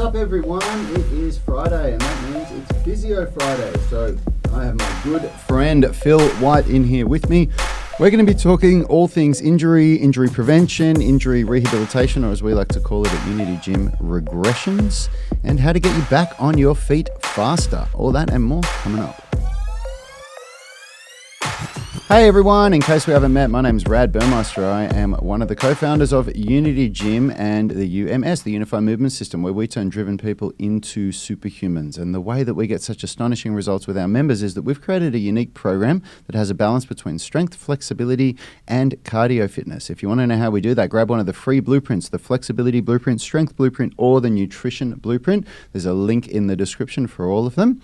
up, everyone? It is Friday, and that means it's Physio Friday. So I have my good friend Phil White in here with me. We're going to be talking all things injury prevention, injury rehabilitation, or as we like to call it at Unity Gym, regressions, and how to get you back on your feet faster. All that and more coming up. Hey everyone, in case we haven't met, my name's Rad Burmeister. I am one of the co-founders of Unity Gym and the UMS, the Unified Movement System, where we turn driven people into superhumans. And the way that we get such astonishing results with our members is that we've created a unique program that has a balance between strength, flexibility, and cardio fitness. If you want to know how we do that, grab one of the free blueprints, the flexibility blueprint, strength blueprint, or the nutrition blueprint. There's a link in the description for all of them.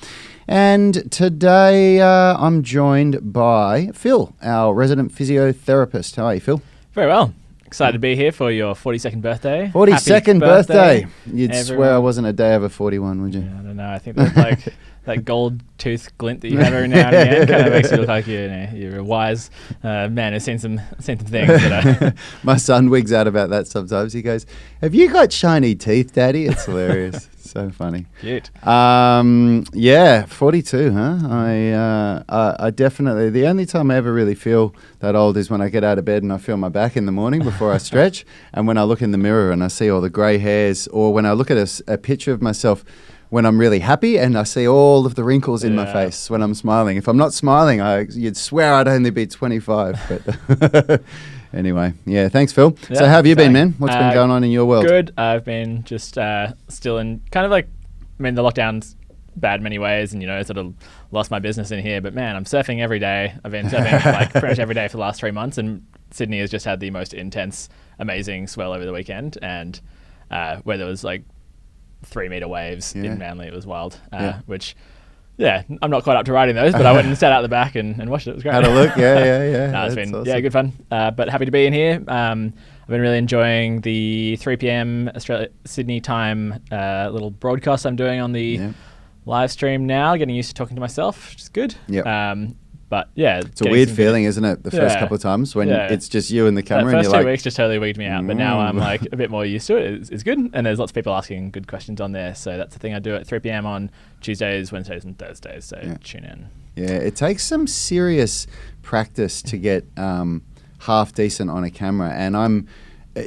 And today I'm joined by Phil, our resident physiotherapist. How are you, Phil? Very well. Excited to be here for your 42nd birthday. 42nd birthday. You'd swear I wasn't a day over 41, would you? Yeah, I don't know. I think that's like that gold tooth glint that you have every now and again kind of makes you look like you're a wise man who's seen some things. That My son wigs out about that sometimes. He goes, "Have you got shiny teeth, Daddy?" It's hilarious. So funny. Cute. Yeah, 42, huh? I definitely, the only time I ever really feel that old is when I get out of bed and I feel my back in the morning before I stretch, and when I look in the mirror and I see all the grey hairs, or when I look at a picture of myself when I'm really happy and I see all of the wrinkles in my face when I'm smiling. If I'm not smiling, you'd swear I'd only be 25, but... Anyway, yeah, thanks, Phil. So how have you been, man? What's been going on in your world? Good. I've been just still in kind of like, I mean, the lockdown's bad in many ways, and, sort of lost my business in here. But, man, I'm surfing every day. I've been surfing like pretty much every day for the last 3 months, and Sydney has just had the most intense, amazing swell over the weekend, and where there was like 3-meter waves in Manly. It was wild, which... Yeah, I'm not quite up to riding those, but I went and sat out the back and watched it. It was great. Had a look, yeah. No, it's been awesome. Good fun. But happy to be in here. I've been really enjoying the 3 p.m. Sydney time little broadcast I'm doing on the live stream now. Getting used to talking to myself, which is good. Yep. But yeah, it's a weird feeling, isn't it? The first couple of times when it's just you and the camera. The first first 2 like, weeks just totally wigged me out, but now I'm like a bit more used to it. It's good, and there's lots of people asking good questions on there. So that's the thing I do at 3 p.m. on Tuesdays, Wednesdays, and Thursdays. So tune in. Yeah, it takes some serious practice to get half decent on a camera, and I'm.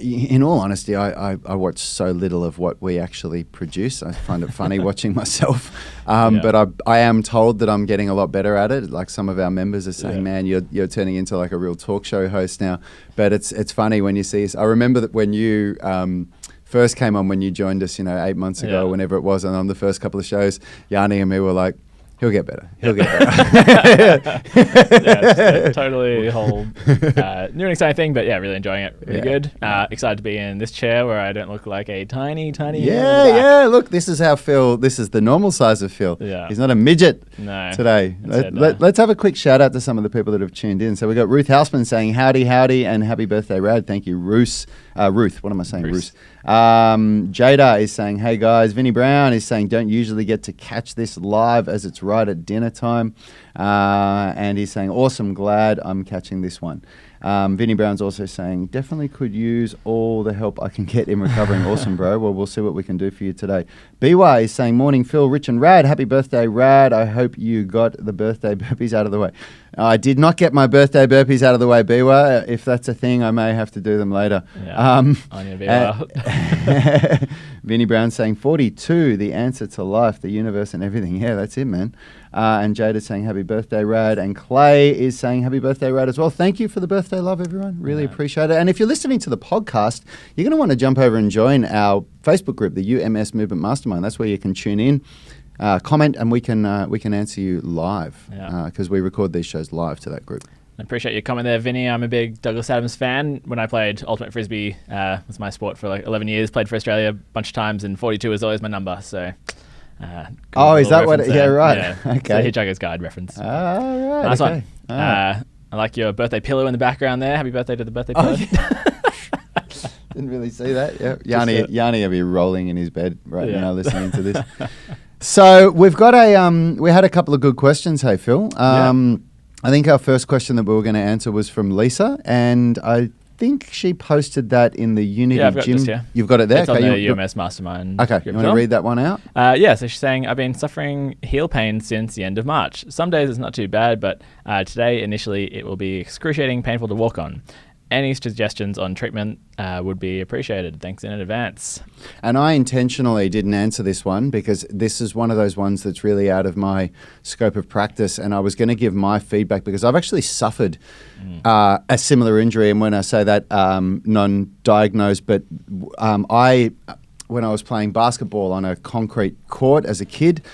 In all honesty, I watch so little of what we actually produce. I find it funny watching myself. But I am told that I'm getting a lot better at it. Like some of our members are saying, man, you're turning into like a real talk show host now. But it's funny when you see us. I remember that when you first came on, when you joined us, 8 months ago, whenever it was, and on the first couple of shows, Yanni and me were like, he'll get better. He'll get better. It's totally a whole new and exciting thing, but really enjoying it. Really good. Excited to be in this chair where I don't look like a tiny. Look, this is how Phil. This is the normal size of Phil. Yeah. He's not a midget today. No. Let's have a quick shout out to some of the people that have tuned in. So we got Ruth Houseman saying howdy, and happy birthday, Rad. Thank you, Ruth. What am I saying, Ruth? Jada is saying, hey guys. Vinny Brown is saying, don't usually get to catch this live as it's right at dinner time. And he's saying, awesome, glad I'm catching this one. Vinny Brown's also saying, definitely could use all the help I can get in recovering. Awesome, bro. Well, we'll see what we can do for you today. BY is saying, morning, Phil, Rich, and Rad. Happy birthday, Rad. I hope you got the birthday burpees out of the way. I did not get my birthday burpees out of the way, BY. If that's a thing, I may have to do them later. On your BY. Vinny Brown saying 42, the answer to life, the universe, and everything. Yeah, that's it, man. And Jada saying happy birthday, Rad. And Clay is saying happy birthday, Rad, as well. Thank you for the birthday love, everyone. Really appreciate it. And if you're listening to the podcast, you're going to want to jump over and join our Facebook group, the UMS Movement Mastermind. That's where you can tune in, comment, and we can answer you live because we record these shows live to that group. I appreciate your comment there, Vinny. I'm a big Douglas Adams fan. When I played Ultimate Frisbee, was my sport for like 11 years, played for Australia a bunch of times, and 42 is always my number. So, is that what? Yeah, right. Yeah. Okay. It's a Hitchhiker's Guide reference. All right. Nice okay. one. I like your birthday pillow in the background there. Happy birthday to the birthday pillow. Didn't really see that. Yeah, Yanni will be rolling in his bed right now listening to this. So we've got we had a couple of good questions. Hey, Phil. I think our first question that we were going to answer was from Lisa, and I think she posted that in the Unity I've got Gym. this, yeah. You've got it there? It's on the UMS Mastermind. Okay, you want to read that one out? Yeah, so she's saying, I've been suffering heel pain since the end of March. Some days it's not too bad, but today, initially, it will be excruciating, painful to walk on. Any suggestions on treatment would be appreciated. Thanks in advance. And I intentionally didn't answer this one because this is one of those ones that's really out of my scope of practice. And I was going to give my feedback because I've actually suffered a similar injury. And when I say that, non-diagnosed, but when I was playing basketball on a concrete court as a kid,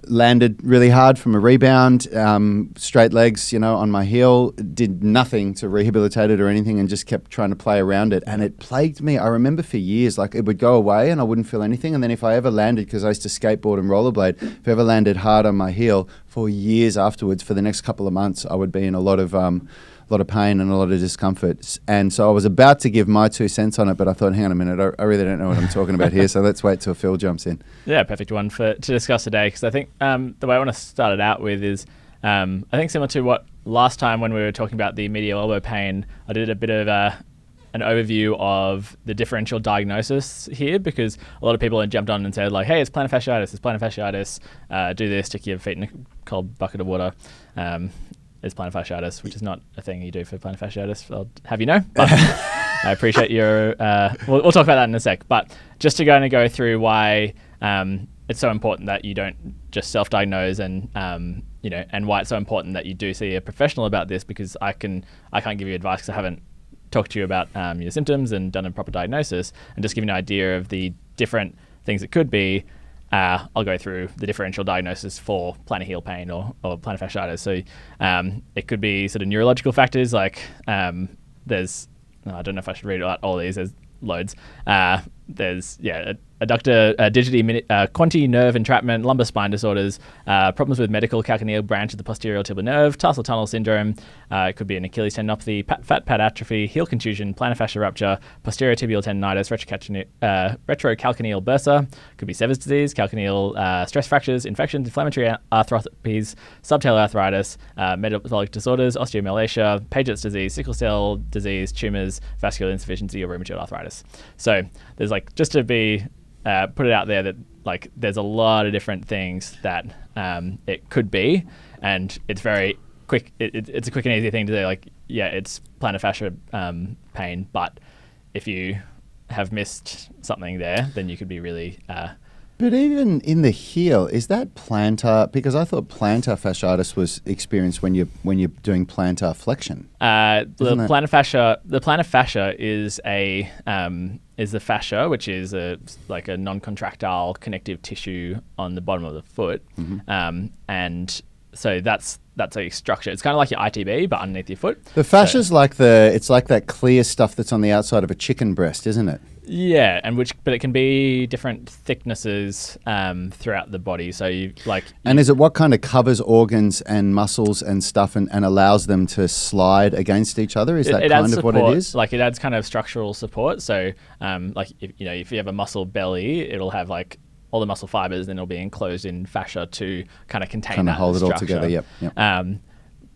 landed really hard from a rebound, straight legs, on my heel, did nothing to rehabilitate it or anything and just kept trying to play around it. And it plagued me. I remember for years, like it would go away and I wouldn't feel anything. And then if I ever landed, because I used to skateboard and rollerblade, if I ever landed hard on my heel for years afterwards, for the next couple of months, I would be in a lot of pain and a lot of discomfort. And so I was about to give my 2 cents on it, but I thought, hang on a minute, I really don't know what I'm talking about here. So let's wait till Phil jumps in. Yeah, perfect one to discuss today. Because I think the way I want to start it out with is, I think similar to what last time when we were talking about the medial elbow pain, I did a bit of an overview of the differential diagnosis here, because a lot of people had jumped on and said like, hey, it's plantar fasciitis, do this, stick your feet in a cold bucket of water. Is plantar fasciitis, which is not a thing you do for plantar fasciitis, I'll have you know. But I appreciate your... we'll talk about that in a sec. But just to go through why it's so important that you don't just self-diagnose and, and why it's so important that you do see a professional about this, because I can't give you advice because I haven't talked to you about your symptoms and done a proper diagnosis, and just give you an idea of the different things it could be. I'll go through the differential diagnosis for plantar heel pain or plantar fasciitis. So it could be sort of neurological factors like there's, I don't know if I should read out all these, there's loads. There's adductor quanti nerve entrapment, lumbar spine disorders, problems with medical calcaneal branch of the posterior tibial nerve, tarsal tunnel syndrome. It could be an Achilles tendinopathy, fat pad atrophy, heel contusion, plantar fascia rupture, posterior tibial tendinitis, retrocalcaneal bursa. Could be Sever's disease, calcaneal stress fractures, infections, inflammatory arthropathies, subtalar arthritis, metabolic disorders, osteomalacia, Paget's disease, sickle cell disease, tumors, vascular insufficiency, or rheumatoid arthritis. So there's just to be put it out there that there's a lot of different things that it could be, and it's very quick. It's a quick and easy thing to say it's plantar fascia pain, but if you have missed something there, then you could be really But even in the heel, is that plantar? Because I thought plantar fasciitis was experienced when you're doing plantar flexion. The plantar fascia is the fascia, which is a non-contractile connective tissue on the bottom of the foot, and so that's a structure. It's kind of like your ITB, but underneath your foot. The fascia's it's like that clear stuff that's on the outside of a chicken breast, isn't it? Yeah, but it can be different thicknesses throughout the body. So and is it what kind of covers organs and muscles and stuff and allows them to slide against each other? Is that kind of what it is? It adds kind of structural support. So if you have a muscle belly, it'll have all the muscle fibers, then it'll be enclosed in fascia to kind of contain that hold structure. It all together. Yep.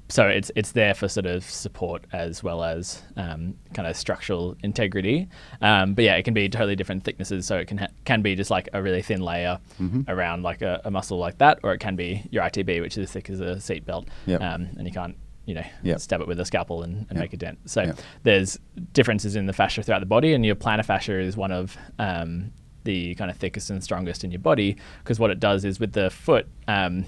So it's there for sort of support as well as kind of structural integrity. But yeah, it can be totally different thicknesses. So it can be just a really thin layer around a muscle like that, or it can be your ITB, which is as thick as a seat belt, and you can't stab it with a scalpel and make a dent. So there's differences in the fascia throughout the body, and your plantar fascia is one of the kind of thickest and strongest in your body, because what it does is with the foot,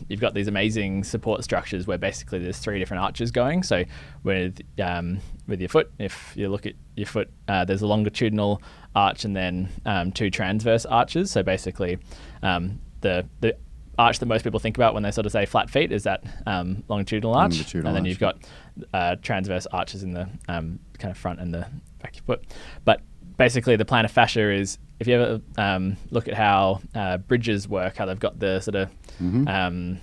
you've got these amazing support structures where basically there's 3 different arches going. So with your foot, if you look at your foot, there's a longitudinal arch and then 2 transverse arches. So basically the arch that most people think about when they sort of say flat feet is that longitudinal arch, and then you've got transverse arches in the kind of front and the back of your foot. But basically the plantar fascia is, if you ever look at how bridges work, how they've got the sort of the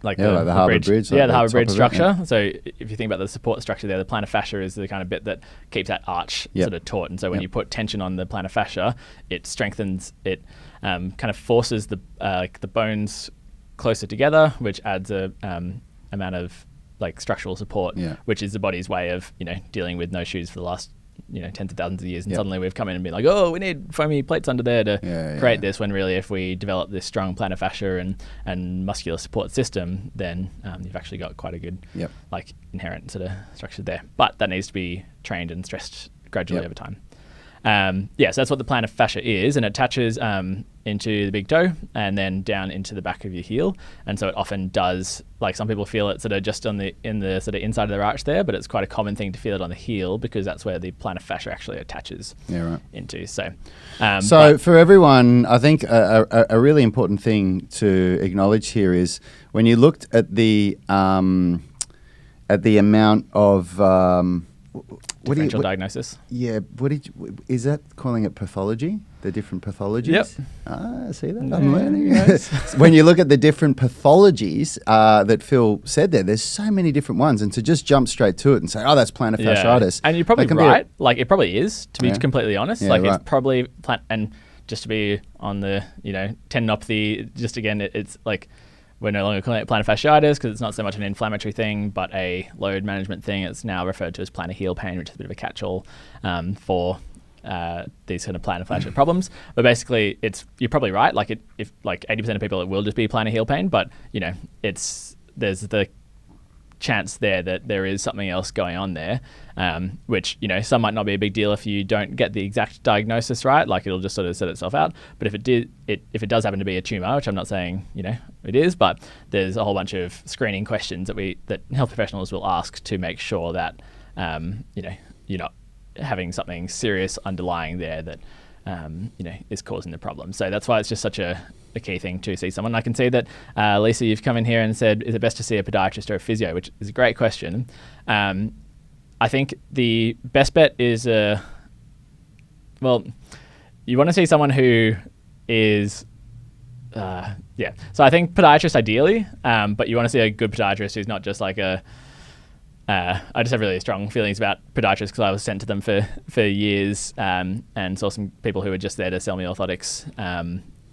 Harbour Bridge. The Harbour Bridge structure. So if you think about the support structure there, the plantar fascia is the kind of bit that keeps that arch sort of taut. And so when you put tension on the plantar fascia, it strengthens it, kind of forces the bones closer together, which adds a amount of structural support, which is the body's way of dealing with no shoes for the last tens of thousands of years, and suddenly we've come in and been like, oh, we need foamy plates under there to create this, when really if we develop this strong plantar fascia and muscular support system, then you've actually got quite a good inherent sort of structure there. But that needs to be trained and stressed gradually over time. So that's what the plantar fascia is, and it attaches into the big toe and then down into the back of your heel. And so it often does, like some people feel it sort of just in the sort of inside of their arch there, but it's quite a common thing to feel it on the heel because that's where the plantar fascia actually attaches into. So for everyone, I think a really important thing to acknowledge here is when you looked at the amount of differential diagnosis. Yeah, is that calling it pathology? The different pathologies? Yep. See that? I'm learning. When you look at the different pathologies that Phil said there's so many different ones, and to just jump straight to it and say, oh, that's plantar fasciitis. And you're probably right. It probably is, to be completely honest. It's probably and just to be on the tendinopathy. Just again, it's like, we're no longer calling it plantar fasciitis because it's not so much an inflammatory thing, but a load management thing. It's now referred to as plantar heel pain, which is a bit of a catch-all for these kind of plantar fascia problems. But basically, you're probably right. If 80% of people, it will just be plantar heel pain, but there's the chance there that there is something else going on there, which some might not be a big deal if you don't get the exact diagnosis right. It'll just sort of set itself out. But if it does happen to be a tumor, which I'm not saying it is, but there's a whole bunch of screening questions that health professionals will ask to make sure that you're not having something serious underlying there that is causing the problem. So that's why it's just such a key thing to see someone. I can see that, Lisa, you've come in here and said, is it best to see a podiatrist or a physio, which is a great question. I think the best bet is, you want to see someone who is, So I think podiatrist ideally, but you want to see a good podiatrist who's not just like I just have really strong feelings about podiatrists because I was sent to them for years and saw some people who were just there to sell me orthotics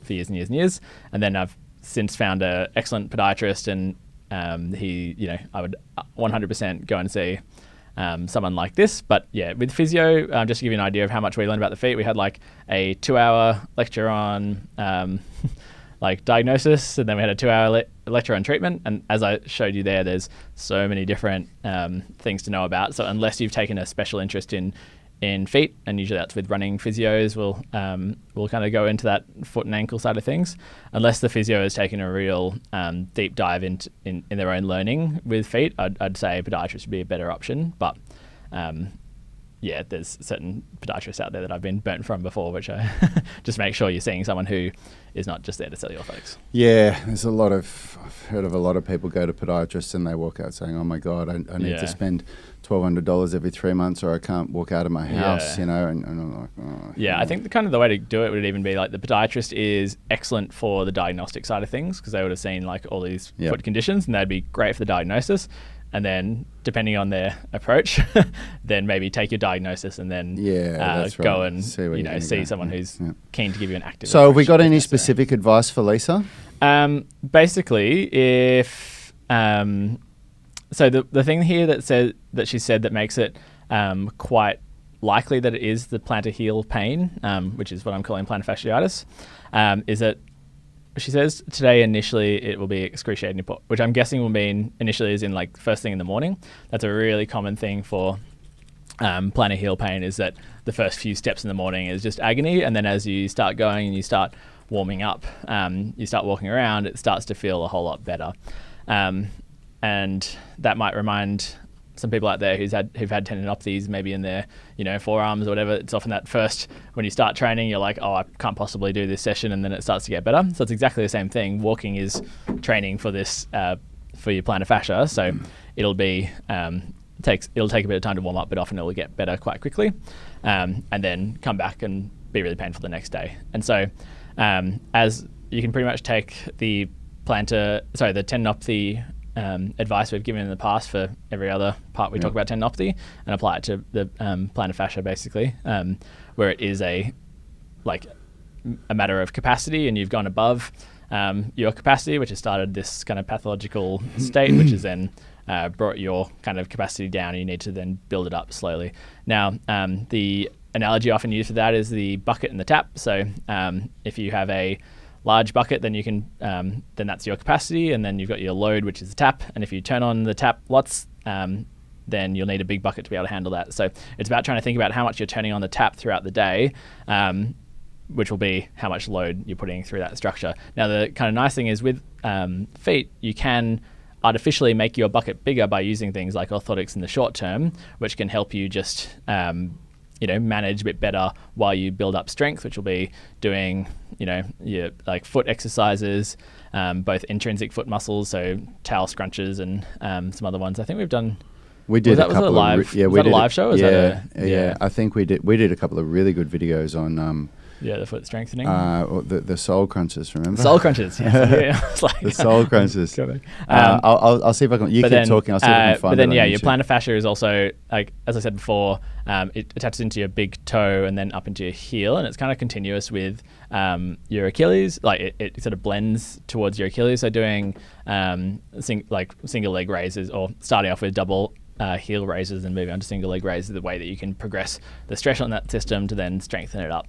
for years and years and years. And then I've since found an excellent podiatrist, and I would 100% go and see someone like this. But yeah, with physio, just to give you an idea of how much we learned about the feet, we had like a 2-hour lecture on diagnosis, and then we had a 2-hour lecture on treatment. And as I showed you there's so many different things to know about. So unless you've taken a special interest in feet, and usually that's with running physios, we'll kind of go into that foot and ankle side of things. Unless the physio has taken a real deep dive in their own learning with feet, I'd say podiatrist would be a better option. But there's certain podiatrists out there that I've been burnt from before, which I just make sure you're seeing someone who is not just there to sell you orthotics. Yeah, I've heard of a lot of people go to podiatrists and they walk out saying, oh my God, I need to spend $1,200 every 3 months or I can't walk out of my house, and I'm like, oh. Yeah, I think the way to do it would even be like the podiatrist is excellent for the diagnostic side of things because they would have seen like all these foot conditions and they'd be great for the diagnosis. And then, depending on their approach, then maybe take your diagnosis and then go and see someone who's keen to give you an active. So, have we got any specific advice for Lisa? Basically, if so, the thing here that she said that makes it quite likely that it is the plantar heel pain, which is what I'm calling plantar fasciitis, is that. She says today initially it will be excruciating, which I'm guessing will mean initially is in like first thing in the morning. That's a really common thing for plantar heel pain, is that the first few steps in the morning is just agony, and then as you start going and you start warming up, you start walking around, it starts to feel a whole lot better. And that might remind some people out there who've had tendinopathies maybe in their forearms or whatever. It's often that first, when you start training, you're like, oh, I can't possibly do this session, and then it starts to get better. So it's exactly the same thing. Walking is training for this for your plantar fascia, so it'll be it'll take a bit of time to warm up, but often it'll get better quite quickly, and then come back and be really painful the next day. And so as you can pretty much take the tendinopathy advice we've given in the past for every other part we talk about tendinopathy and apply it to the plantar fascia, basically, where it is a matter of capacity, and you've gone above your capacity, which has started this kind of pathological state, which is then brought your kind of capacity down, and you need to then build it up slowly. Now, the analogy often used for that is the bucket and the tap. So if you have a large bucket, then you can then that's your capacity, and then you've got your load, which is the tap. And if you turn on the tap lots, then you'll need a big bucket to be able to handle that. So it's about trying to think about how much you're turning on the tap throughout the day, which will be how much load you're putting through that structure. Now, the kind of nice thing is with feet, you can artificially make your bucket bigger by using things like orthotics in the short term, which can help you just manage a bit better while you build up strength, which will be doing your like foot exercises, both intrinsic foot muscles, so towel scrunches and some other ones. I think we've done. We did was that a live show? I think we did a couple of really good videos on the foot strengthening. The soul crunches, remember? Soul crunches, yes. The soul crunches. I'll see if I can. You keep talking. I'll see if I can find it. But then, your plantar fascia is also, like as I said before, it attaches into your big toe and then up into your heel, and it's kind of continuous with your Achilles. Like it sort of blends towards your Achilles. So doing single leg raises, or starting off with double heel raises and moving on to single leg raises, the way that you can progress the stress on that system to then strengthen it up.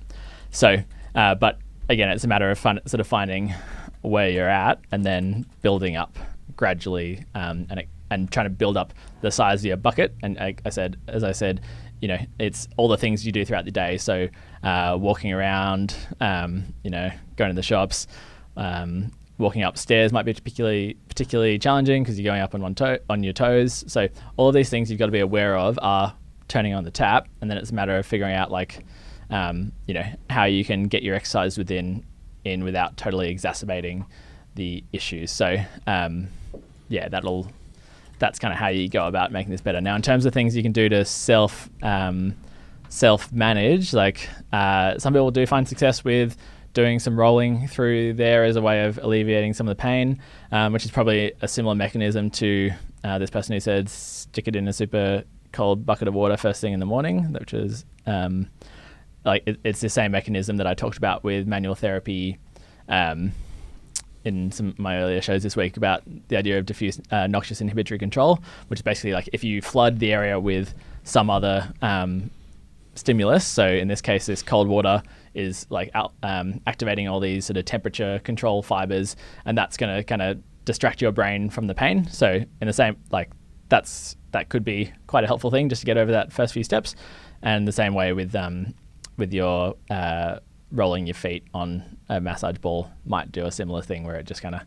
So, but again, it's a matter of sort of finding where you're at and then building up gradually, and trying to build up the size of your bucket. And as I said, it's all the things you do throughout the day. So, walking around, going to the shops, walking upstairs might be particularly challenging because you're going up on your toes. So all of these things you've got to be aware of are turning on the tap, and then it's a matter of figuring out how you can get your exercise in without totally exacerbating the issues. So that's kind of how you go about making this better. Now, in terms of things you can do to self manage, like some people do find success with doing some rolling through there as a way of alleviating some of the pain, which is probably a similar mechanism to this person who said stick it in a super cold bucket of water first thing in the morning, which is it's the same mechanism that I talked about with manual therapy in some of my earlier shows this week about the idea of diffuse noxious inhibitory control, which is basically like if you flood the area with some other stimulus. So in this case, this cold water is like activating all these sort of temperature control fibers, and that's going to kind of distract your brain from the pain. So in the same, that could be quite a helpful thing just to get over that first few steps. And the same way with your rolling your feet on a massage ball might do a similar thing where it just kind of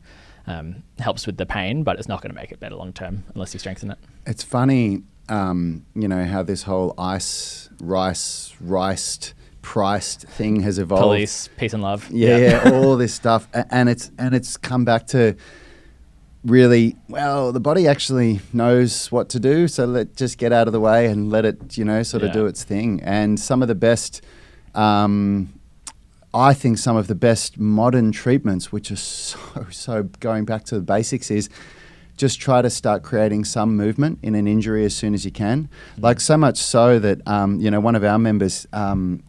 helps with the pain, but it's not going to make it better long term unless you strengthen it. It's funny, how this whole ice, rice, riced, priced thing has evolved. Police, peace and love. Yeah, all this stuff, and it's come back to really, well, the body actually knows what to do, so just get out of the way and let it, sort of do its thing. And some of the best, I think some of the best modern treatments, which are so going back to the basics, is just try to start creating some movement in an injury as soon as you can. Like so much so that, one of our members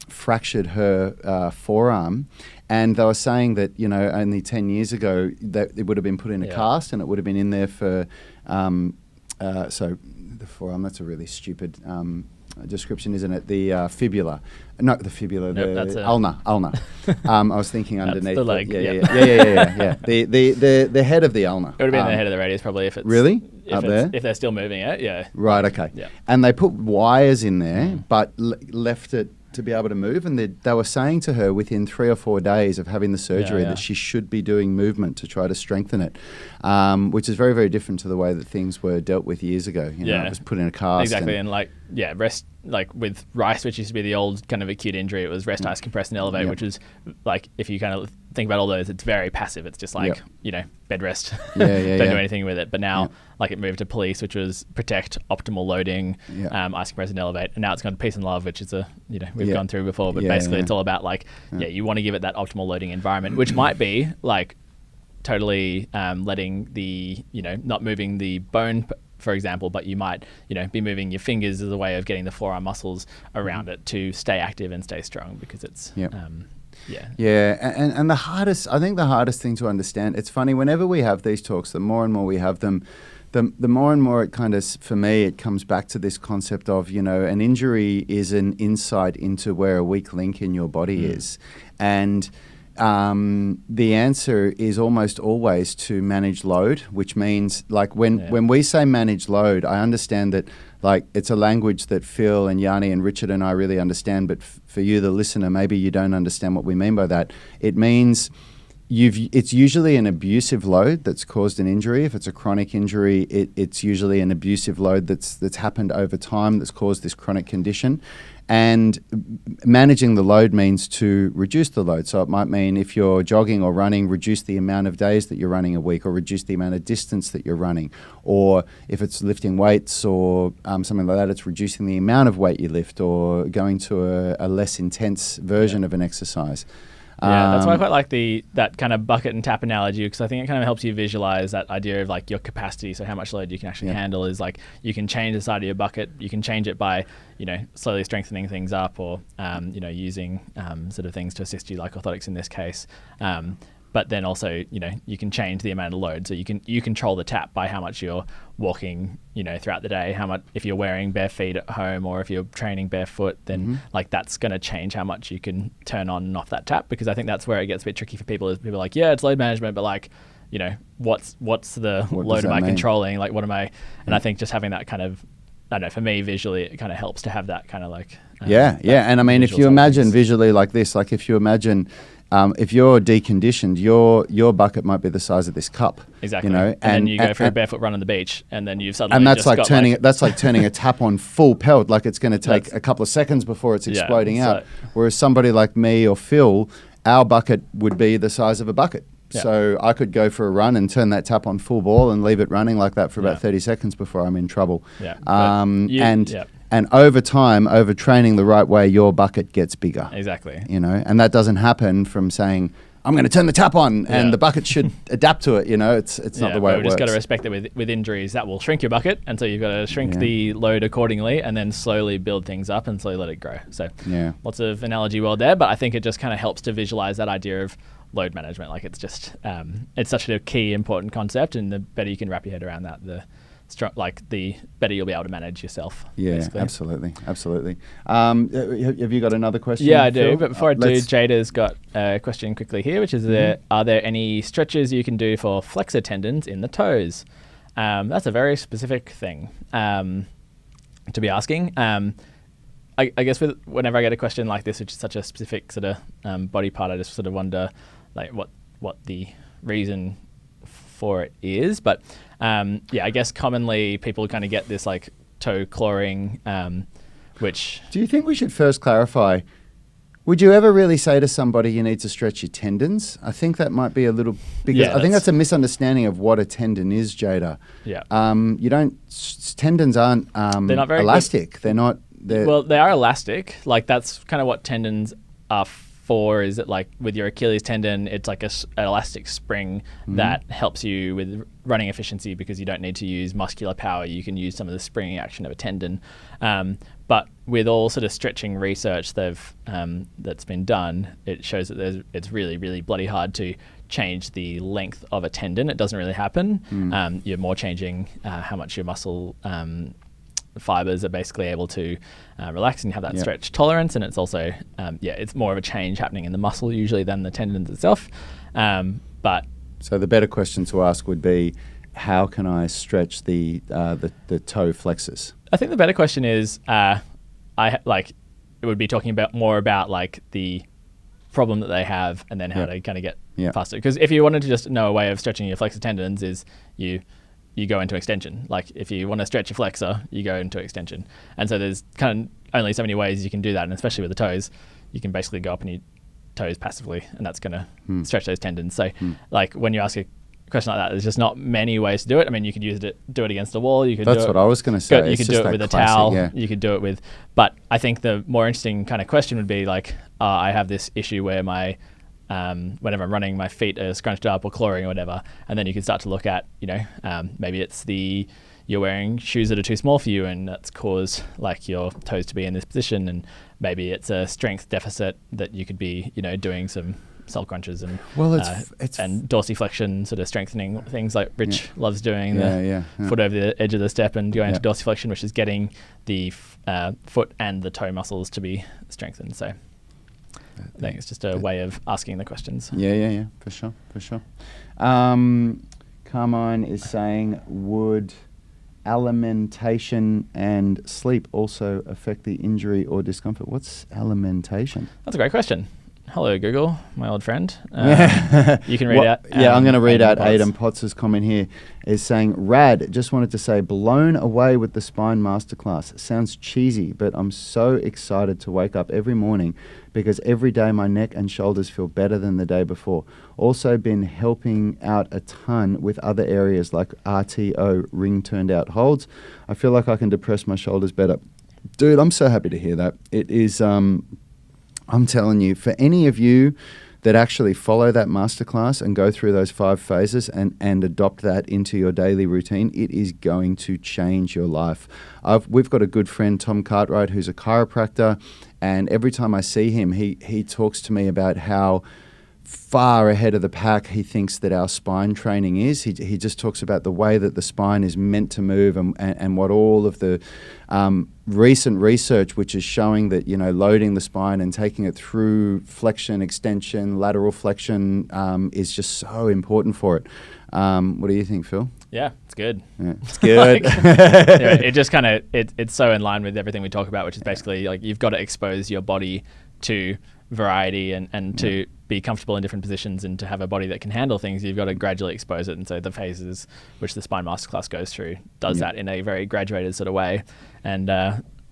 fractured her forearm, and they were saying that, only 10 years ago that it would have been put in a cast and it would have been in there for, so the forearm, that's a really stupid description, isn't it? The fibula. Not the fibula, the ulna. I was thinking underneath. That's the leg. Yeah. The head of the ulna. It would have been the head of the radius probably if it's... Really? Up there? If they're still moving it, yeah. Right, okay. Yeah. And they put wires in there, but left it to be able to move, and they were saying to her within 3 or 4 days of having the surgery that she should be doing movement to try to strengthen it, which is very, very different to the way that things were dealt with years ago. It was put in a cast. Exactly, and rest, like with rice, which used to be the old kind of acute injury, it was rest, ice, compress, and elevate, which is like, if you kind of think about all those, it's very passive. It's just like, bed rest, don't do anything with it. But now, like it moved to police, which was protect, optimal loading, ice, compress, and elevate. And now it's gone to peace and love, which is we've gone through before. But basically it's all about you want to give it that optimal loading environment, which might be like totally letting the, not moving the bone, for example, but you might, be moving your fingers as a way of getting the forearm muscles around it to stay active and stay strong, because it's, and I think the hardest thing to understand, it's funny, whenever we have these talks, the more and more we have them, the more and more it kind of, for me, it comes back to this concept of, an injury is an insight into where a weak link in your body is. And the answer is almost always to manage load, which means like when we say manage load, I understand that like it's a language that Phil and Yanni and Richard and I really understand, but for you, the listener, maybe you don't understand what we mean by that. It means it's usually an abusive load that's caused an injury. If it's a chronic injury, it's usually an abusive load that's happened over time that's caused this chronic condition. And managing the load means to reduce the load. So it might mean if you're jogging or running, reduce the amount of days that you're running a week, or reduce the amount of distance that you're running. Or if it's lifting weights or something like that, it's reducing the amount of weight you lift, or going to a less intense version of an exercise. Yeah, that's why I quite like that kind of bucket and tap analogy, because I think it kind of helps you visualize that idea of like your capacity. So how much load you can actually handle is like you can change the side of your bucket. You can change it by, slowly strengthening things up, or, using sort of things to assist you, like orthotics in this case. But then also, you can change the amount of load. So you control the tap by how much you're walking, throughout the day. How much, if you're wearing bare feet at home, or if you're training barefoot, then like that's going to change how much you can turn on and off that tap. Because I think that's where it gets a bit tricky for people. Is people are like, yeah, it's load management, but like, what's the load am I controlling? Like, what am I? And I think just having that kind of, I don't know, for me visually, it kind of helps to have that kind of like. And I mean, if you imagine visually like this, like if you imagine. If you're deconditioned, your bucket might be the size of this cup. Exactly. And then you go for a barefoot run on the beach, and then you've suddenly and that's like turning that's like turning a tap on full pelt. Like it's going to take a couple of seconds before it's exploding out. Whereas somebody like me or Phil, our bucket would be the size of a bucket. Yeah. So I could go for a run and turn that tap on full ball and leave it running like that for about 30 seconds before I'm in trouble. Yeah. And over time, over training the right way, your bucket gets bigger. Exactly. And that doesn't happen from saying, I'm going to turn the tap on and the bucket should adapt to it. It's not the way it works. We've just got to respect that with injuries, that will shrink your bucket. And so you've got to shrink the load accordingly, and then slowly build things up and slowly let it grow. So lots of analogy world there, but I think it just kind of helps to visualize that idea of load management. Like it's just, it's such a key, important concept, and the better you can wrap your head around that, the better you'll be able to manage yourself. Yeah, basically. Absolutely. Have you got another question? Yeah, I do. Phil? But before I do, Jada's got a question quickly here, which is, are there any stretches you can do for flexor tendons in the toes? That's a very specific thing to be asking. I guess whenever I get a question like this, which is such a specific sort of body part, I just sort of wonder like what the reason for it is. But I guess commonly people kind of get this like toe clawing, which... Do you think we should first clarify, would you ever really say to somebody you need to stretch your tendons? I think that might be a little... Because I think that's a misunderstanding of what a tendon is, Jada. Yeah. Tendons aren't they're not very elastic. Good. They're not... Well, they are elastic. Like that's kind of what tendons are for, is that like with your Achilles tendon, it's like an elastic spring that helps you with running efficiency, because you don't need to use muscular power. You can use some of the springing action of a tendon. But with all sort of stretching research that's been done, it shows that it's really, really bloody hard to change the length of a tendon. It doesn't really happen. You're more changing how much your muscle fibers are basically able to relax and have that stretch tolerance, and it's also it's more of a change happening in the muscle usually than the tendons itself. But so the better question to ask would be, how can I stretch the toe flexors? I think the better question is, it would be talking more about like the problem that they have, and then how to kind of get faster. Because if you wanted to just know a way of stretching your flexor tendons, is you go into extension. Like if you want to stretch your flexor, you go into extension. And so there's kind of only so many ways you can do that. And especially with the toes, you can basically go up on your toes passively, and that's going to stretch those tendons. So like when you ask a question like that, there's just not many ways to do it. I mean, you could do it against a wall. You could That's what I was going to say. You could do it with a towel. Yeah. You could do it with, but I think the more interesting kind of question would be like, I have this issue where my, whenever I'm running, my feet are scrunched up or clawing or whatever, and then you can start to look at, maybe it's you're wearing shoes that are too small for you, and that's caused like your toes to be in this position, and maybe it's a strength deficit that you could be, doing some cell crunches and it's and dorsiflexion, sort of strengthening things like Rich loves doing, foot over the edge of the step and going to dorsiflexion, which is getting the foot and the toe muscles to be strengthened. So I think it's just a way of asking the questions. Yeah, for sure. Carmine is saying, would alimentation and sleep also affect the injury or discomfort? What's alimentation? That's a great question. Hello, Google, my old friend. You can read out. I'm going to read out Aidan Potts' comment here. Is saying, Rad, just wanted to say, blown away with the spine masterclass. Sounds cheesy, but I'm so excited to wake up every morning because every day my neck and shoulders feel better than the day before. Also been helping out a ton with other areas like RTO, ring turned out holds. I feel like I can depress my shoulders better. Dude, I'm so happy to hear that. It is... I'm telling you, for any of you that actually follow that masterclass and go through those 5 phases and adopt that into your daily routine, it is going to change your life. We've got a good friend, Tom Cartwright, who's a chiropractor, and every time I see him, he talks to me about how far ahead of the pack he thinks that our spine training is. He just talks about the way that the spine is meant to move and what all of the recent research which is showing that, loading the spine and taking it through flexion, extension, lateral flexion is just so important for it. What do you think, Phil? Yeah, it's good. Yeah, it's good. It just kind of, it's so in line with everything we talk about, which is basically like you've got to expose your body to variety and to be comfortable in different positions and to have a body that can handle things. You've got to gradually expose it. And so the phases which the Spine Masterclass goes through does that in a very graduated sort of way. And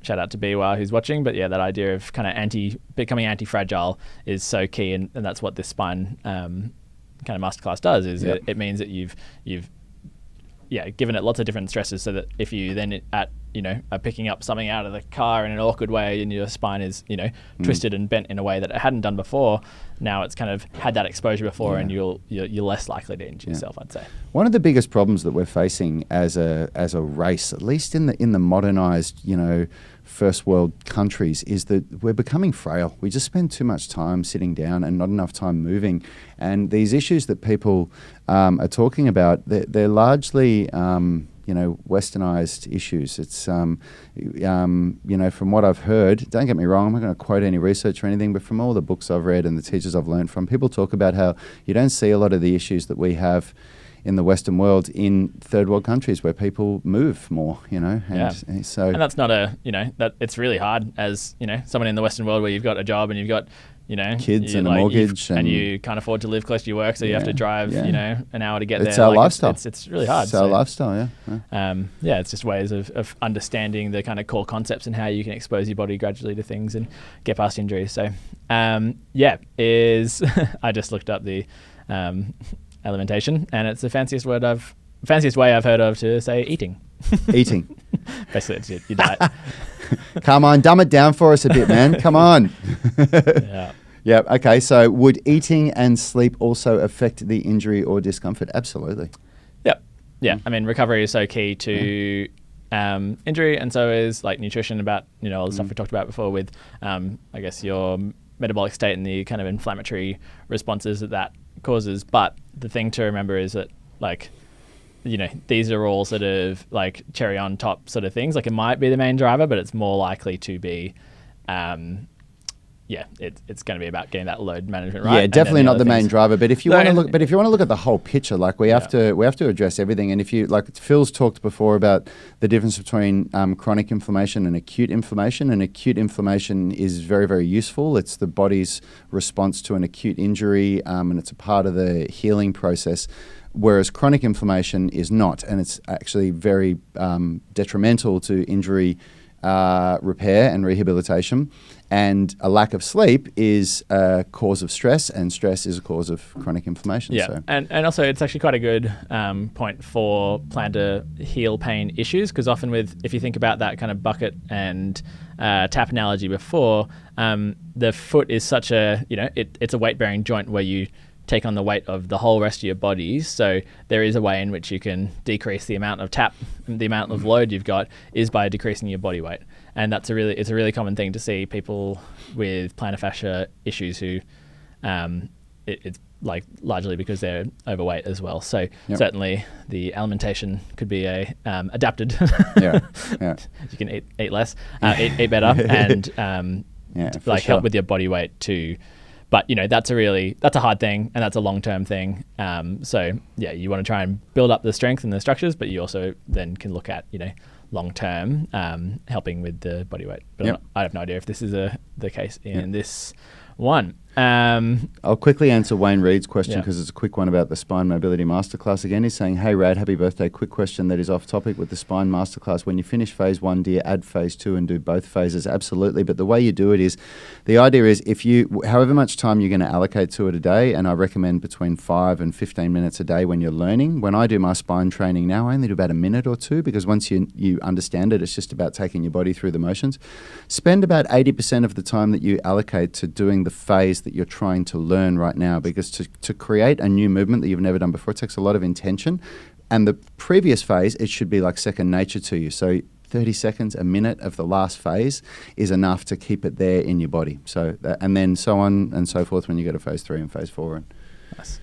shout out to BWA who's watching. But yeah, that idea of kind of becoming anti-fragile is so key. And that's what this spine kind of masterclass does, is it means that you've given it lots of different stresses, so that if you then are picking up something out of the car in an awkward way and your spine is, twisted and bent in a way that it hadn't done before, now it's kind of had that exposure before and you're less likely to injure yourself, I'd say. One of the biggest problems that we're facing as a race, at least in the modernized, first world countries, is that we're becoming frail. We just spend too much time sitting down and not enough time moving. And these issues that people are talking about, they're largely, westernized issues. It's, from what I've heard, don't get me wrong, I'm not going to quote any research or anything, but from all the books I've read and the teachers I've learned from, people talk about how you don't see a lot of the issues that we have in the Western world in third world countries where people move more, and so. And that's not that it's really hard as, someone in the Western world where you've got a job and you've got, kids and a mortgage and you can't afford to live close to your work, so you have to drive, an hour to get there. It's our lifestyle. It's really hard. It's our lifestyle, it's just ways of understanding the kind of core concepts and how you can expose your body gradually to things and get past injuries. So, I just looked up the alimentation, and it's the fanciest way I've heard of to say eating. Eating. Basically, it's your diet. Come on, dumb it down for us a bit, man. Come on. Yeah. Okay. So, would eating and sleep also affect the injury or discomfort? Absolutely. Yep. Yeah. I mean, recovery is so key to injury, and so is like nutrition. About all the stuff we talked about before with, I guess, your metabolic state and the kind of inflammatory responses that causes. But the thing to remember is that, like, these are all sort of like cherry on top sort of things. Like, it might be the main driver, but it's more likely to be, it's going to be about getting that load management right. Yeah, definitely not the main driver. But if you want to look at the whole picture, like we have to address everything. And if you, like Phil's talked before about the difference between chronic inflammation and acute inflammation. And acute inflammation is very, very useful. It's the body's response to an acute injury, and it's a part of the healing process. Whereas chronic inflammation is not, and it's actually very detrimental to injury repair and rehabilitation. And a lack of sleep is a cause of stress, and stress is a cause of chronic inflammation. Yeah, so. And also it's actually quite a good point for plantar heel pain issues, because often if you think about that kind of bucket and tap analogy before, the foot is such a, it's a weight-bearing joint where you take on the weight of the whole rest of your body. So there is a way in which you can decrease the amount of the amount of load you've got is by decreasing your body weight. And it's a really common thing to see people with plantar fascia issues who it's like largely because they're overweight as well. So Yep. certainly the alimentation could be adapted. Yeah. You can eat less, eat better, and For like sure. help with your body weight too. But that's a hard thing, and that's a long-term thing. So yeah, you want to try and build up the strength and the structures, but you also then can look at long-term helping with the body weight. But Yep. I have no idea if this is the case in this one. I'll quickly answer Wayne Reed's question Yeah. because it's a quick one about the Spine Mobility Masterclass. Again, he's saying, hey, Rad, happy birthday. Quick question that is off topic with the Spine Masterclass. When you finish phase 1, do you add phase 2 and do both phases? Absolutely. But the way you do it is, the idea is however much time you're going to allocate to it a day, and I recommend between 5 and 15 minutes a day when you're learning. When I do my spine training now, I only do about a minute or two because once you understand it, it's just about taking your body through the motions. Spend about 80% of the time that you allocate to doing the phase that you're trying to learn right now, because to create a new movement that you've never done before, it takes a lot of intention. And the previous phase, it should be like second nature to you. So 30 seconds, a minute of the last phase is enough to keep it there in your body. So and then so on and so forth when you go to phase 3 and phase 4. Nice.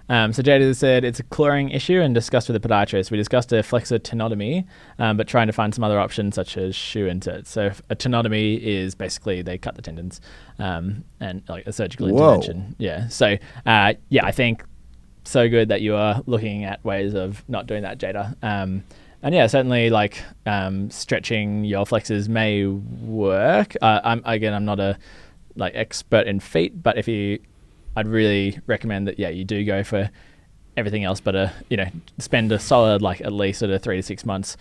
So Jada said it's a clawing issue and discussed with a podiatrist. We discussed a flexor tenotomy, but trying to find some other options such as shoe inserts. So a tenotomy is basically they cut the tendons and like a surgical intervention. Yeah. So I think so good that you are looking at ways of not doing that, Jada. And yeah, certainly like stretching your flexors may work. I'm not a expert in feet, but I'd really recommend that you do go for everything else, but spend a solid at least sort of 3 to 6 months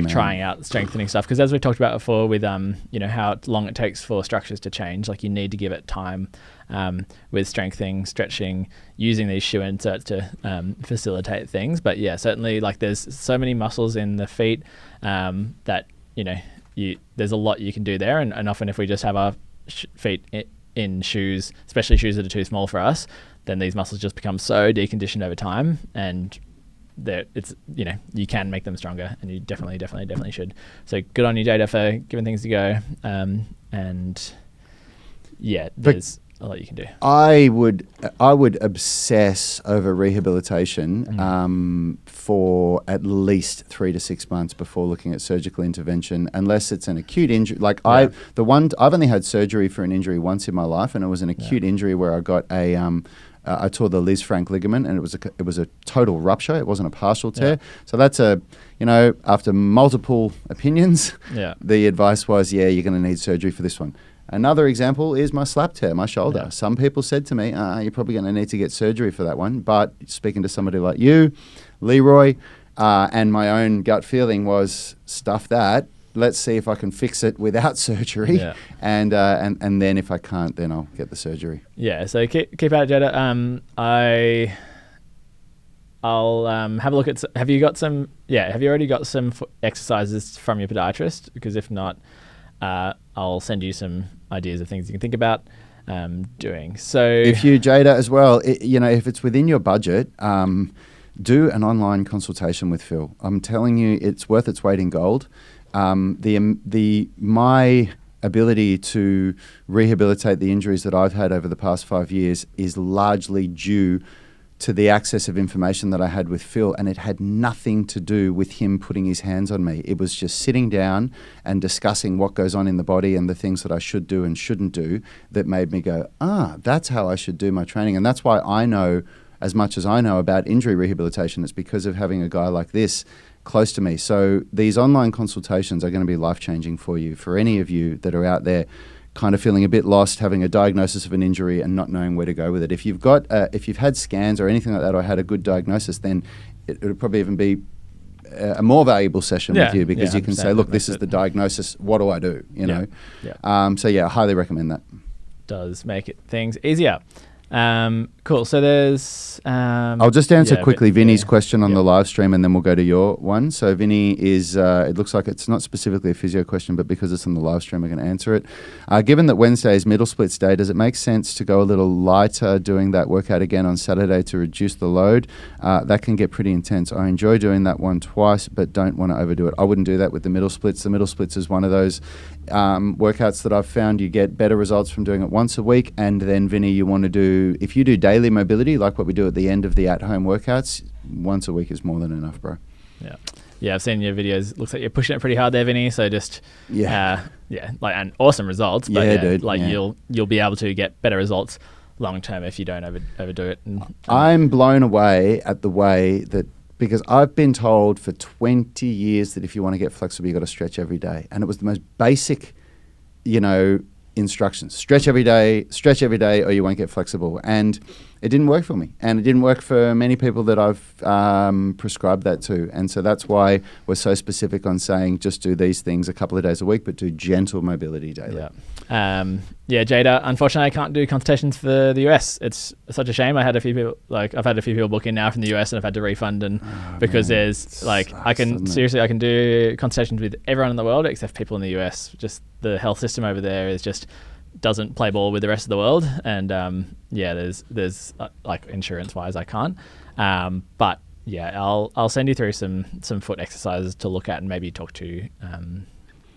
trying out strengthening stuff, because as we talked about before with how long it takes for structures to change, you need to give it time with strengthening, stretching, using these shoe inserts to facilitate things. But yeah, certainly there's so many muscles in the feet that there's a lot you can do there, and often if we just have our feet in shoes, especially shoes that are too small for us, then these muscles just become so deconditioned over time, and you can make them stronger, and you definitely should. So good on you, Jada, for giving things a go. And yeah, there's a lot you can do. I would obsess over rehabilitation for at least 3 to 6 months before looking at surgical intervention, unless it's an acute injury. I've only had surgery for an injury once in my life, and it was an acute injury where I got I tore the Liz Frank ligament, and it was a total rupture. It wasn't a partial tear. Yeah. So that's after multiple opinions, the advice was, you're going to need surgery for this one. Another example is my slap tear, my shoulder. Yeah. Some people said to me, you're probably going to need to get surgery for that one. But speaking to somebody like you, Leroy, and my own gut feeling was, stuff that. Let's see if I can fix it without surgery. Yeah. And then if I can't, then I'll get the surgery. Yeah, so keep at it, Jada. I'll have a look at... Have you already got some exercises from your podiatrist? Because if not, I'll send you some ideas of things you can think about doing. So if you, Jada, as well, if it's within your budget, do an online consultation with Phil. I'm telling you, it's worth its weight in gold. My ability to rehabilitate the injuries that I've had over the past 5 years is largely due to the access of information that I had with Phil, and it had nothing to do with him putting his hands on me. It was just sitting down and discussing what goes on in the body and the things that I should do and shouldn't do that made me go, that's how I should do my training. And that's why I know as much as I know about injury rehabilitation. It's because of having a guy like this close to me. So these online consultations are going to be life-changing for you, for any of you that are out there kind of feeling a bit lost, having a diagnosis of an injury and not knowing where to go with it. If you've had scans or anything like that, or had a good diagnosis, then it would probably even be a more valuable session with you, because you can say, look, this is the diagnosis. What do I do? I highly recommend that. Does make things easier. Cool. So there's... I'll just answer quickly Vinny's question on the live stream, and then we'll go to your one. So Vinny is, it looks like it's not specifically a physio question, but because it's on the live stream, we're going to answer it. Given that Wednesday is middle splits day, does it make sense to go a little lighter doing that workout again on Saturday to reduce the load? That can get pretty intense. I enjoy doing that one twice, but don't want to overdo it. I wouldn't do that with the middle splits. The middle splits is one of those workouts that I've found you get better results from doing it once a week. And then, Vinny, you want to do, if you do daily mobility, like what we do at the end of the at-home workouts, once a week is more than enough, bro. Yeah, I've seen your videos. Looks like you're pushing it pretty hard there, Vinny. So just like, and awesome results. But dude. Like you'll be able to get better results long term if you don't overdo it. I'm blown away at the way that, because I've been told for 20 years that if you want to get flexible, you got to stretch every day, and it was the most basic, instructions: stretch every day, or you won't get flexible. And it didn't work for me, and it didn't work for many people that I've prescribed that to. And so that's why we're so specific on saying just do these things a couple of days a week, but do gentle mobility daily. Jada, unfortunately I can't do consultations for the US. It's such a shame. I've had a few people book in now from the US, and I've had to refund, and because there's like, I can do consultations with everyone in the world except people in the US. Just the health system over there is just doesn't play ball with the rest of the world, and there's like insurance wise I can't, but I'll send you through some foot exercises to look at and maybe talk to,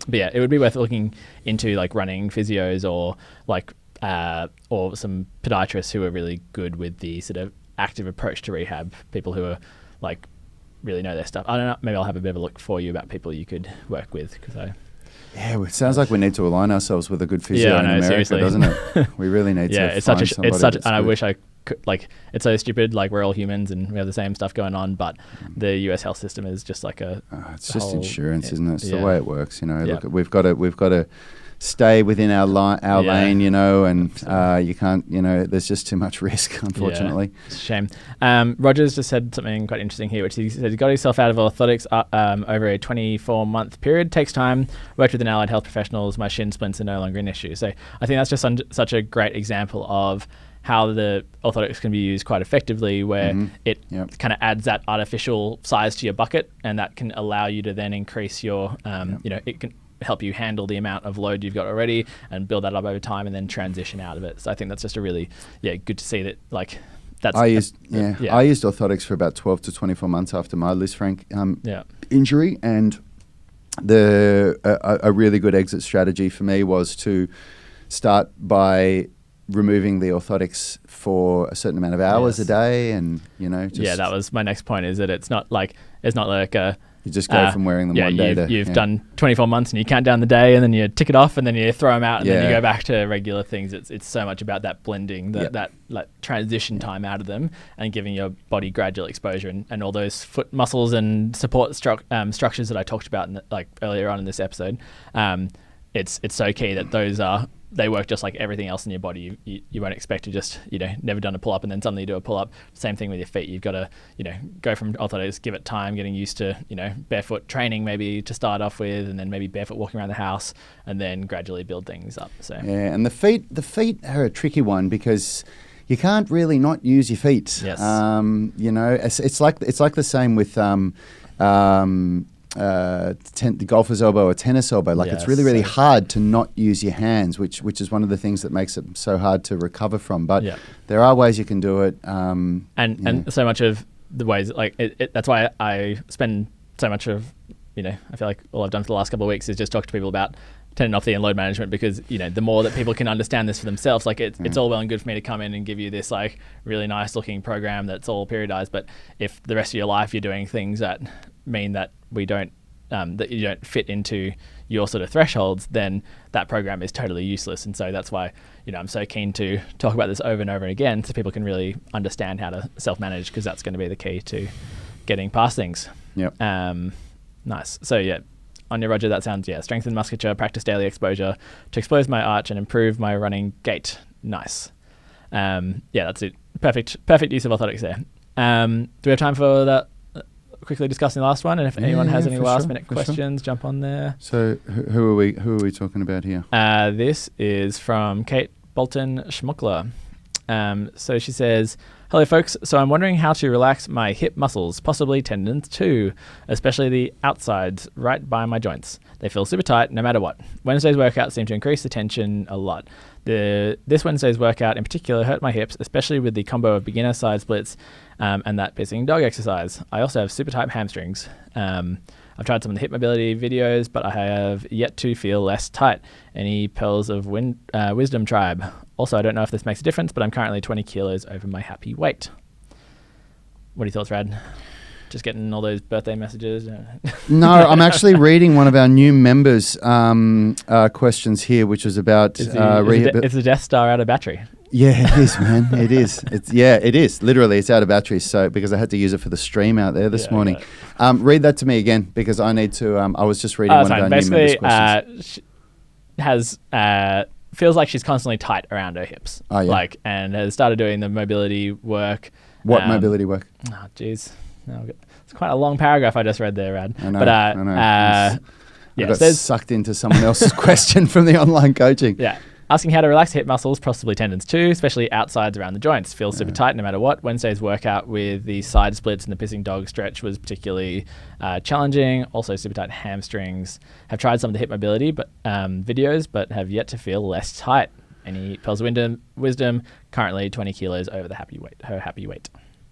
but yeah, it would be worth looking into like running physios or like or some podiatrists who are really good with the sort of active approach to rehab, people who are like really know their stuff. I don't know, maybe I'll have a bit of a look for you about people you could work with, because it sounds like we need to align ourselves with a good physio in America, seriously. Doesn't it? We really need to. It's such, and I wish I could. Like, it's so stupid. Like, we're all humans and we have the same stuff going on, but the US health system is just like it's just insurance, isn't it? It's the way it works. Look, we've got to stay within our lane, and you can't, there's just too much risk, unfortunately. Yeah, it's a shame. Rogers just said something quite interesting here, which he said he got himself out of orthotics over a 24-month period. Takes time, worked with an allied health professionals, my shin splints are no longer an issue. So I think that's just such a great example of how the orthotics can be used quite effectively, where it kind of adds that artificial size to your bucket, and that can allow you to then increase your, it can help you handle the amount of load you've got already and build that up over time and then transition out of it. So I think that's just a really good to see that, like, that's I used orthotics for about 12 to 24 months after my Lisfranc injury, and a really good exit strategy for me was to start by removing the orthotics for a certain amount of hours a day, and that was my next point, is that it's not like a you just go from wearing them one day to... You've done 24 months and you count down the day and then you tick it off and then you throw them out and then you go back to regular things. It's so much about that blending, that like transition time out of them and giving your body gradual exposure and all those foot muscles and support structures that I talked about earlier on in this episode. It's so key that those they work just like everything else in your body. You won't expect to just, never done a pull-up and then suddenly you do a pull-up. Same thing with your feet. You've got to, go from orthotics, give it time, getting used to, barefoot training maybe to start off with, and then maybe barefoot walking around the house, and then gradually build things up. So and the feet are a tricky one, because you can't really not use your feet. Yes. It's like the same with the golfer's elbow or tennis elbow. It's really hard to not use your hands, which is one of the things that makes it so hard to recover from. But there are ways you can do it. And so much of the ways, that's why I spend so much of, I feel like all I've done for the last couple of weeks is just talk to people about tendinopathy and load management, because the more that people can understand this for themselves, it's all well and good for me to come in and give you this really nice looking program that's all periodized, but if the rest of your life you're doing things that mean that we don't that you don't fit into your sort of thresholds, then that program is totally useless. And so that's why I'm so keen to talk about this over and over again, so people can really understand how to self-manage, because that's going to be the key to getting past things. Nice. So on your Roger, that sounds, strengthen musculature, practice daily exposure to expose my arch and improve my running gait. Nice. That's it. Perfect use of orthotics there. Do we have time for that? Quickly discussing the last one, and if anyone has any last minute questions, jump on there. So who are we talking about here? This is from Kate Bolton Schmuckler. So she says, hello folks, so I'm wondering how to relax my hip muscles, possibly tendons too, especially the outsides right by my joints. They feel super tight no matter what. Wednesday's workout seemed to increase the tension a lot. This Wednesday's workout in particular hurt my hips, especially with the combo of beginner side splits and that pissing dog exercise. I also have super tight hamstrings. I've tried some of the hip mobility videos, but I have yet to feel less tight. Any pearls of wisdom, tribe? Also, I don't know if this makes a difference, but I'm currently 20 kilos over my happy weight. What are your thoughts, Rad? Just getting all those birthday messages? No, I'm actually reading one of our new members' questions here, which was about... Is the Death Star out of battery? Yeah, it is, man. It is. It is. Literally, it's out of battery. So because I had to use it for the stream out there this morning. Read that to me again because I need to. I was just reading one of our new members' questions. She feels like she's constantly tight around her hips. Oh, yeah. And has started doing the mobility work. What mobility work? Oh, jeez. It's quite a long paragraph I just read there, Rad. I know. I got sucked into someone else's question from the online coaching. Yeah. Asking how to relax hip muscles, possibly tendons too, especially outsides around the joints. Feels super tight no matter what. Wednesday's workout with the side splits and the pissing dog stretch was particularly challenging. Also super tight hamstrings. Have tried some of the hip mobility videos, but have yet to feel less tight. Any pearls of wisdom? Currently 20 kilos over her happy weight.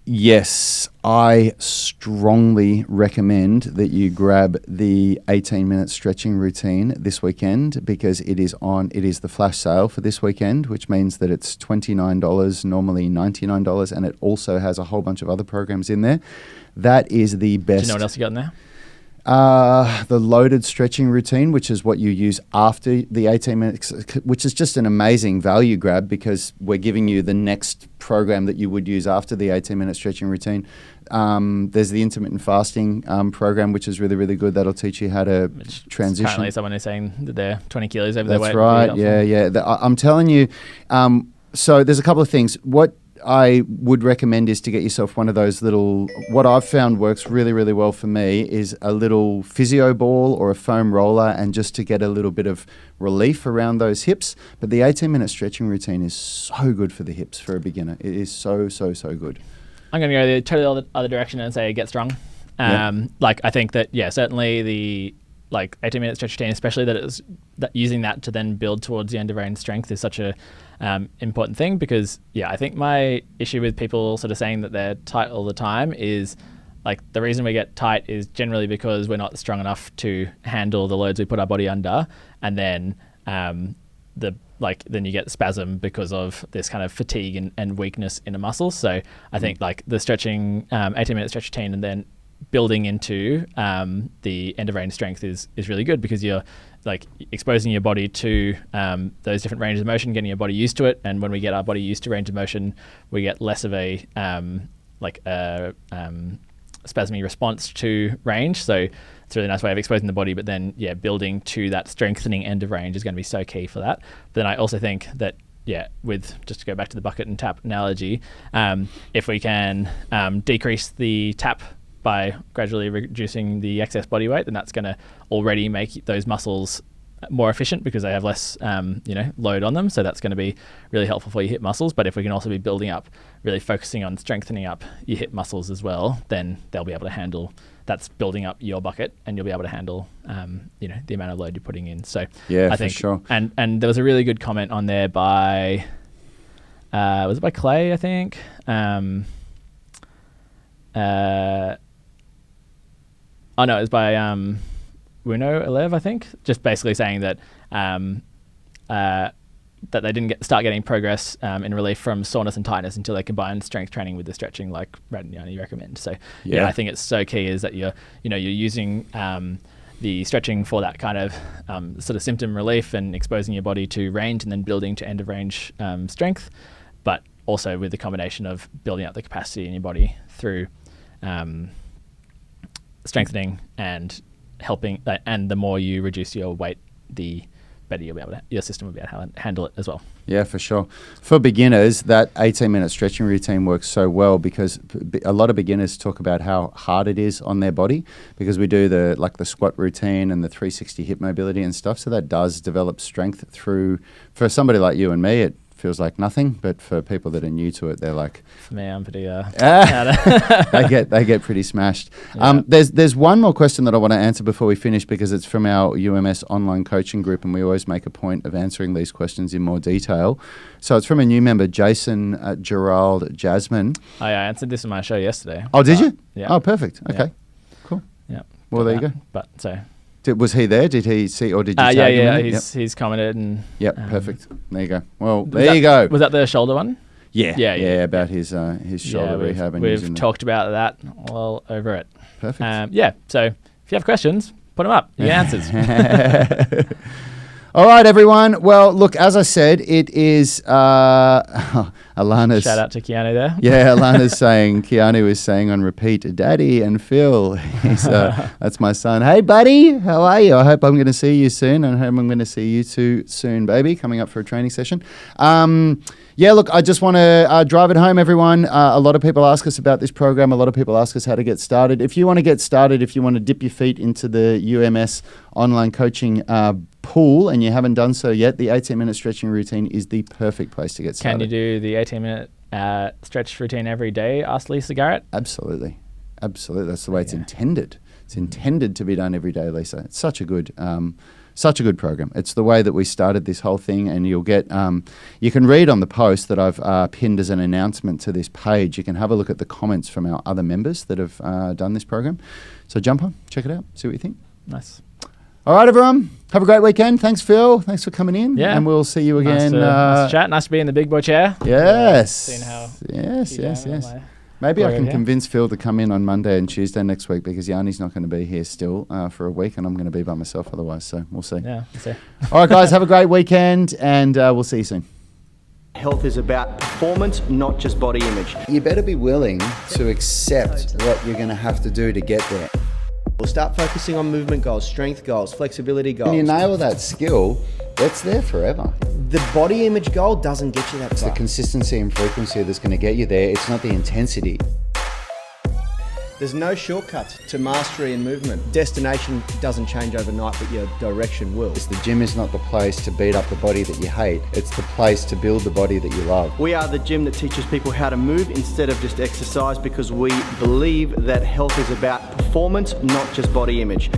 Yes, I strongly recommend that you grab the 18-minute stretching routine this weekend because it is the flash sale for this weekend, which means that it's $29, normally $99, and it also has a whole bunch of other programs in there. That is the best. Do you know what else you got in there? The loaded stretching routine, which is what you use after the 18 minutes, which is just an amazing value grab because we're giving you the next program that you would use after the 18-minute stretching routine. There's the intermittent fasting program, which is really, really good. That'll teach you how to transition. Currently, someone is saying that they're 20 kilos over their weight. That's right. Yeah. I'm telling you. So there's a couple of things. What I would recommend is to get yourself one of those little, what I've found works really, really well for me is a little physio ball or a foam roller and just to get a little bit of relief around those hips. But the 18-minute stretching routine is so good for the hips for a beginner. It is so, so, so good. I'm going to go the totally other direction and say get strong. I think that, certainly the 18-minute stretch routine, especially that using that to then build towards the end of range strength is such a important thing because I think my issue with people sort of saying that they're tight all the time is the reason we get tight is generally because we're not strong enough to handle the loads we put our body under, and then then you get spasm because of this kind of fatigue and weakness in a muscle. So I think the stretching 18-minute stretch routine and then building into the end of range strength is really good because you're exposing your body to those different ranges of motion, getting your body used to it. And when we get our body used to range of motion, we get less of a spasmy response to range. So it's a really nice way of exposing the body, but then building to that strengthening end of range is going to be so key for that. But then I also think that with just to go back to the bucket and tap analogy, if we can decrease the tap by gradually reducing the excess body weight, then that's going to already make those muscles more efficient because they have less load on them. So that's going to be really helpful for your hip muscles. But if we can also be building up, really focusing on strengthening up your hip muscles as well, then they'll be able to handle, that's building up your bucket and you'll be able to handle the amount of load you're putting in. So I think, for sure. And there was a really good comment on there by was it by Clay, I think? Oh no, it was by Wuno Elev, I think. Just basically saying that that they didn't start getting progress in relief from soreness and tightness until they combined strength training with the stretching, like Rad and Yanni recommend. So I think it's so key is that you're using the stretching for that kind of sort of symptom relief and exposing your body to range and then building to end of range strength, but also with the combination of building up the capacity in your body through strengthening and helping, and the more you reduce your weight, the better your system will be able to handle it as well. Yeah, for sure. For beginners, that 18-minute stretching routine works so well because a lot of beginners talk about how hard it is on their body because we do the squat routine and the 360 hip mobility and stuff. So that does develop strength through, for somebody like you and me, it feels like nothing, but for people that are new to it, they're like, for me, I'm pretty they get pretty smashed. Yeah. There's one more question that I want to answer before we finish because it's from our UMS online coaching group and we always make a point of answering these questions in more detail. So it's from a new member, Jason Gerald Jasmine. I answered this in my show yesterday. Oh, did you? Yeah. Oh, perfect. Okay. Yeah. Cool. Yeah. Well, there you go. But so. Was he there? Did he see, or did you tag Yeah, him? yeah. in it? He's commented and. Yep, perfect. There you go. Well, there you go. Was that the shoulder one? Yeah, about his shoulder rehab. And we've talked about that all over it. Perfect. So if you have questions, put them up. You get answers. All right, everyone. Well, look, as I said, it is Alana's. Shout out to Keanu there. Yeah, Alana's saying, Keanu is saying on repeat, Daddy and Phil. That's my son. Hey, buddy, how are you? I hope I'm going to see you soon. I hope I'm going to see you too soon, baby, coming up for a training session. Yeah, look, I just want to drive it home, everyone. A lot of people ask us about this program. A lot of people ask us how to get started. If you want to get started, if you want to dip your feet into the UMS online coaching pool and you haven't done so yet, the 18-minute stretching routine is the perfect place to get started. Can you do the 18-minute stretch routine every day? Asked Lisa Garrett. Absolutely. That's the way it's intended. It's intended to be done every day, Lisa. It's such a good program. It's the way that we started this whole thing, and you'll get, you can read on the post that I've pinned as an announcement to this page. You can have a look at the comments from our other members that have done this program. So jump on, check it out, see what you think. Nice. All right, everyone. Have a great weekend. Thanks, Phil. Thanks for coming in. Yeah. And we'll see you again. Nice to chat. Nice to be in the big boy chair. Yes. Seeing how Yes. Maybe I can convince Phil to come in on Monday and Tuesday next week, because Yanni's not going to be here still for a week, and I'm going to be by myself otherwise. So we'll see. Yeah, we'll see. All right, guys. Have a great weekend, and we'll see you soon. Health is about performance, not just body image. You better be willing to accept what you're going to have to do to get there. We'll start focusing on movement goals, strength goals, flexibility goals. When you nail that skill, it's there forever. The body image goal doesn't get you that It's far. the consistency and frequency that's going to get you there. It's not the intensity. There's no shortcuts to mastery and movement. Destination doesn't change overnight, but your direction will. The gym is not the place to beat up the body that you hate. It's the place to build the body that you love. We are the gym that teaches people how to move instead of just exercise, because we believe that health is about performance, not just body image.